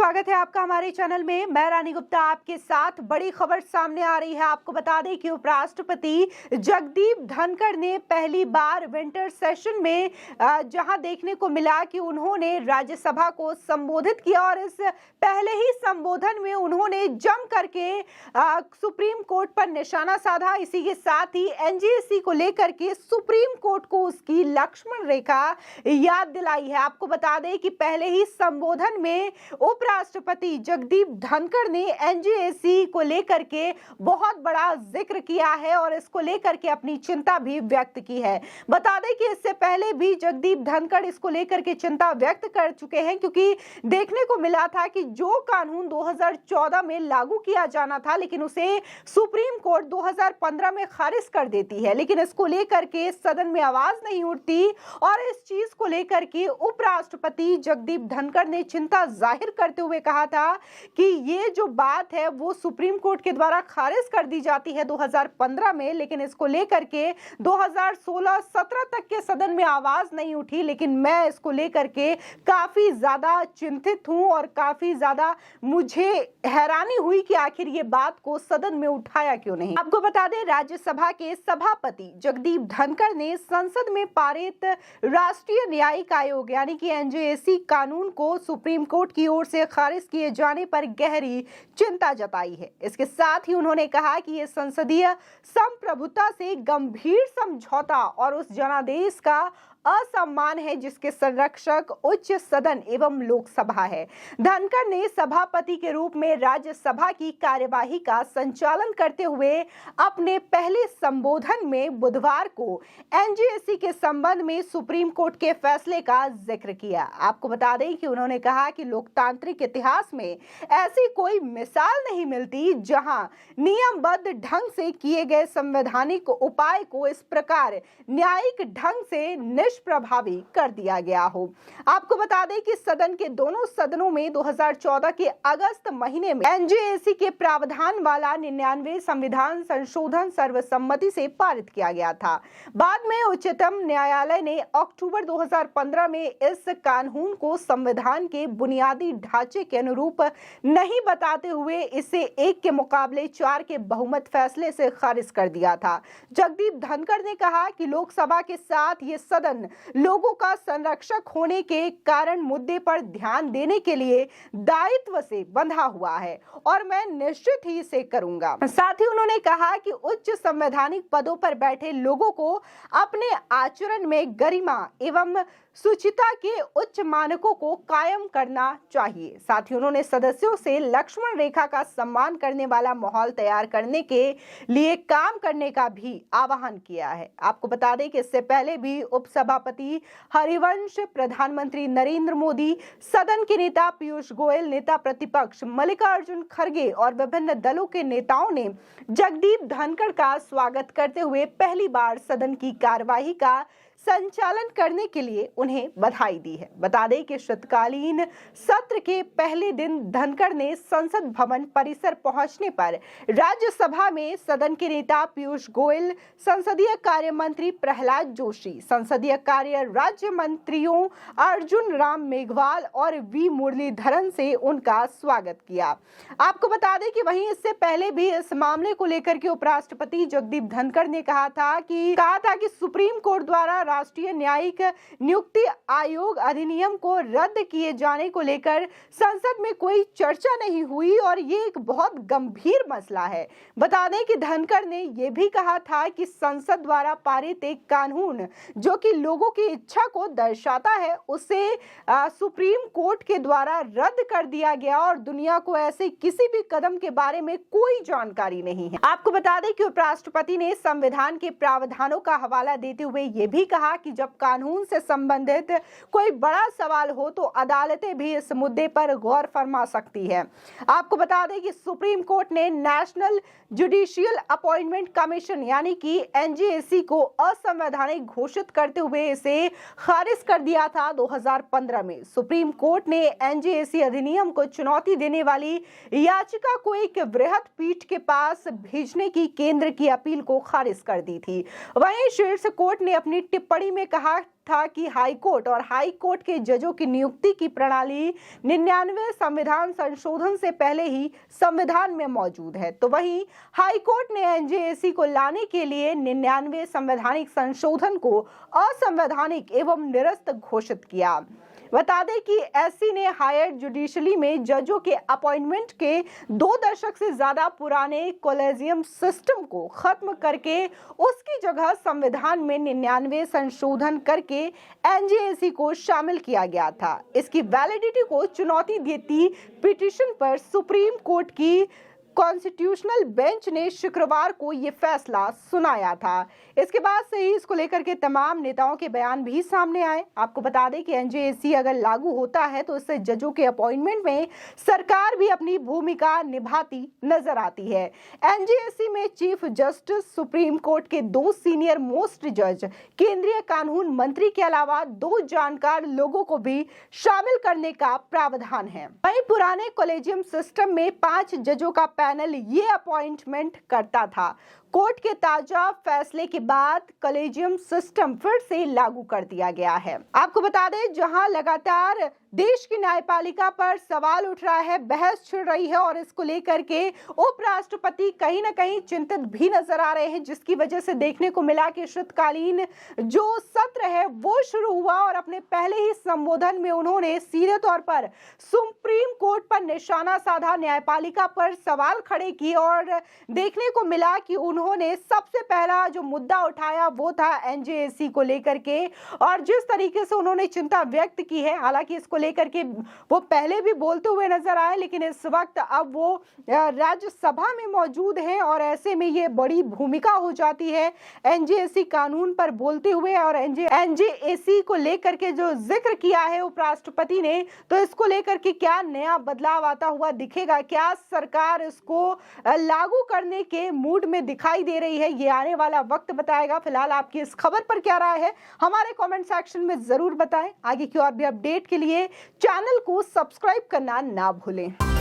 स्वागत है आपका हमारे चैनल में। मैं रानी गुप्ता आपके साथ। बड़ी खबर सामने आ रही है। आपको बता दें कि उपराष्ट्रपति जगदीप धनखड़ ने पहली बार विंटर सेशन में जहां देखने को मिला कि उन्होंने राज्यसभा को संबोधित किया और इस पहले ही संबोधन में उन्होंने जम करके सुप्रीम कोर्ट पर निशाना साधा। इसी के साथ ही एनजीएसी को लेकर के सुप्रीम कोर्ट को उसकी लक्ष्मण रेखा याद दिलाई है। आपको बता दें कि पहले ही संबोधन में उपराष्ट्रपति जगदीप धनखड़ ने एनजीएसी को लेकर के बहुत बड़ा जिक्र किया है और इसको लेकर के अपनी चिंता भी व्यक्त की है। बता दें कि इससे पहले भी जगदीप धनखड़ इसको लेकर के चिंता व्यक्त कर चुके हैं, क्योंकि देखने को मिला था कि जो कानून 2014 में लागू किया जाना था लेकिन उसे सुप्रीम कोर्ट 2015 में खारिज कर देती है, लेकिन इसको लेकर के सदन में आवाज नहीं उठती और इस चीज को लेकर के उपराष्ट्रपति जगदीप धनखड़ ने चिंता जाहिर करते हुए कहा था कि ये जो बात है वो सुप्रीम कोर्ट के द्वारा खारिज कर दी जाती है 2015 में, लेकिन इसको लेकर के 2016-17 तक के सदन में आवाज नहीं उठी। लेकिन मैं इसको लेकर के काफी ज्यादा चिंतित हूं और काफी ज्यादा मुझे हैरानी हुई कि आखिर ये बात को सदन में उठाया क्यों नहीं। आपको बता दें, राज्यसभा के सभापति जगदीप धनखड़ ने संसद में पारित राष्ट्रीय न्यायिक आयोग यानी कि एनजीएसी कानून को सुप्रीम कोर्ट की ओर से खारिज किए जाने पर गहरी चिंता जताई है। इसके साथ ही उन्होंने कहा कि यह संसदीय संप्रभुता से गंभीर समझौता और उस जनादेश का असम्मान है जिसके संरक्षक उच्च सदन एवं लोकसभा है। धनखड़ ने सभापति के रूप में राज्यसभा की कार्यवाही का संचालन करते हुए अपने पहले संबोधन में बुधवार को एनजीएसी के संबंध में सुप्रीम कोर्ट के फैसले का जिक्र किया। आपको बता दें कि उन्होंने कहा कि लोकतांत्रिक इतिहास में ऐसी कोई मिसाल नहीं मिलती जहां नियमबद्ध ढंग से किए गए संवैधानिक उपाय को इस प्रकार न्यायिक ढंग से प्रभावी कर दिया गया हो। आपको बता दें कि सदन के दोनों सदनों में 2014 के अगस्त महीने में एनजीएसी के प्रावधान वाला 99 संविधान संशोधन सर्वसम्मति से पारित किया गया था। बाद में उच्चतम न्यायालय ने अक्टूबर 2015 में इस कानून को संविधान के बुनियादी ढांचे के अनुरूप नहीं बताते हुए इसे 1 के मुकाबले 4 के बहुमत फैसले से खारिज कर दिया था। जगदीप धनखड़ ने कहा कि लोकसभा के साथ ये सदन लोगों का संरक्षक होने के कारण मुद्दे पर ध्यान देने के लिए दायित्व से बंधा हुआ है और मैं निश्चित ही इसे करूंगा। साथ ही उन्होंने कहा कि उच्च संवैधानिक पदों पर बैठे लोगों को अपने आचरण में गरिमा एवं शुचिता के उच्च मानकों को कायम करना चाहिए। साथ ही उन्होंने सदस्यों से लक्ष्मण रेखा का सम्मान करने वाला माहौल तैयार करने के लिए काम करने का भी आह्वान किया है। आपको बता दें कि इससे पहले भी उपसभापति हरिवंश, प्रधानमंत्री नरेंद्र मोदी, सदन के नेता पीयूष गोयल, नेता प्रतिपक्ष मल्लिकार्जुन खड़गे और विभिन्न दलों के नेताओं ने जगदीप धनखड़ का स्वागत करते हुए पहली बार सदन की कार्यवाही का संचालन करने के लिए उन्हें बधाई दी है। बता दें कि शीतकालीन सत्र के पहले दिन धनखड़ ने संसद भवन परिसर पहुंचने पर राज्यसभा में सदन के नेता पीयूष गोयल, संसदीय कार्य मंत्री प्रहलाद जोशी, संसदीय कार्य राज्य मंत्रियों अर्जुन राम मेघवाल और वी मुरलीधरन से उनका स्वागत किया। आपको बता दें कि वहीं इससे पहले भी इस मामले को लेकर के उपराष्ट्रपति जगदीप धनखड़ ने कहा था कि सुप्रीम कोर्ट द्वारा राष्ट्रीय न्यायिक नियुक्ति आयोग अधिनियम को रद्द किए जाने को लेकर संसद में कोई चर्चा नहीं हुई और ये एक बहुत गंभीर मसला है। बता दें कि धनखड़ ने यह भी कहा था कि संसद द्वारा पारित एक कानून जो कि लोगों की इच्छा को दर्शाता है उसे सुप्रीम कोर्ट के द्वारा रद्द कर दिया गया और दुनिया को ऐसे किसी भी कदम के बारे में कोई जानकारी नहीं है। आपको बता दें कि उपराष्ट्रपति ने संविधान के प्रावधानों का हवाला देते हुए यह भी कहा कि जब कानून से संबंधित कोई बड़ा सवाल हो तो अदालतें भी इस मुद्दे पर गौर फरमा सकती है। आपको बता दें कि सुप्रीम कोर्ट ने नेशनल जुडिशियल अपॉइंटमेंट कमीशन यानी कि एनजीएसी को असंवैधानिक घोषित करते हुए इसे खारिज कर दिया था 2015 में। सुप्रीम कोर्ट ने एनजीएसी अधिनियम को चुनौती देने वाली याचिका को एक वृहद पीठ के पास भेजने की केंद्र की अपील को खारिज कर दी थी। वहीं शीर्ष कोर्ट ने अपनी टिप्पणी टिप्पणी में कहा था कि हाई कोर्ट और हाई कोर्ट के जजों की नियुक्ति की प्रणाली 99 संविधान संशोधन से पहले ही संविधान में मौजूद है। तो वहीं हाई कोर्ट ने एनजेएसी को लाने के लिए 99 संवैधानिक संशोधन को असंवैधानिक एवं निरस्त घोषित किया। बता दें कि एससी ने हायर जुडिशरी में जजों के अपॉइंटमेंट के 2 दशक से ज्यादा पुराने कॉलेजियम सिस्टम को खत्म करके उसकी जगह संविधान में 99 संशोधन करके एनजेएसी को शामिल किया गया था। इसकी वैलिडिटी को चुनौती देती पिटीशन पर सुप्रीम कोर्ट की कॉन्स्टिट्यूशनल बेंच ने शुक्रवार को ये फैसला सुनाया था। इसके बाद से ही इसको लेकर के तमाम नेताओं के बयान भी सामने आए। आपको बता दें कि एनजेएसी अगर लागू होता है तो इससे जजों के अपॉइंटमेंट में सरकार भी अपनी भूमिका निभाती नजर आती है। एनजेएसी में चीफ जस्टिस, सुप्रीम कोर्ट के 2 सीनियर मोस्ट जज, केंद्रीय कानून मंत्री के अलावा 2 जानकार लोगों को भी शामिल करने का प्रावधान है। वहीं पुराने कॉलेजियम सिस्टम में 5 जजों का पैनल ये अपॉइंटमेंट करता था। कोर्ट के ताजा फैसले के बाद कॉलेजियम सिस्टम फिर से लागू कर दिया गया है। आपको बता दें, जहां लगातार देश की न्यायपालिका पर सवाल उठ रहा है, बहस छिड़ रही है और इसको लेकर के उपराष्ट्रपति कहीं ना कहीं चिंतित भी नजर आ रहे हैं, जिसकी वजह से देखने को मिला कि शीतकालीन जो सत्र है वो शुरू हुआ और अपने पहले ही संबोधन में उन्होंने सीधे तौर पर सुप्रीम कोर्ट पर निशाना साधा, न्यायपालिका पर सवाल खड़े किए और देखने को मिला कि उन्होंने सबसे पहला जो मुद्दा उठाया वो था एनजेएसी को लेकर के। और जिस तरीके से उन्होंने चिंता व्यक्त की है, हालांकि इसको लेकर के वो पहले भी बोलते हुए नजर आए, लेकिन इस वक्त अब वो राज्यसभा में मौजूद हैं और ऐसे में ये बड़ी भूमिका हो जाती है एनजेएसी कानून पर बोलते हुए। और एनजेएसी को लेकर के जो जिक्र किया है उपराष्ट्रपति ने, तो इसको लेकर के क्या नया बदलाव आता हुआ दिखेगा, क्या सरकार इसको लागू करने के मूड में दिखाई दे रही है, ये आने वाला वक्त बताएगा। फिलहाल आपकी इस खबर पर क्या राय है हमारे कमेंट सेक्शन में जरूर बताएं। आगे की और भी अपडेट के लिए चैनल को सब्सक्राइब करना ना भूलें।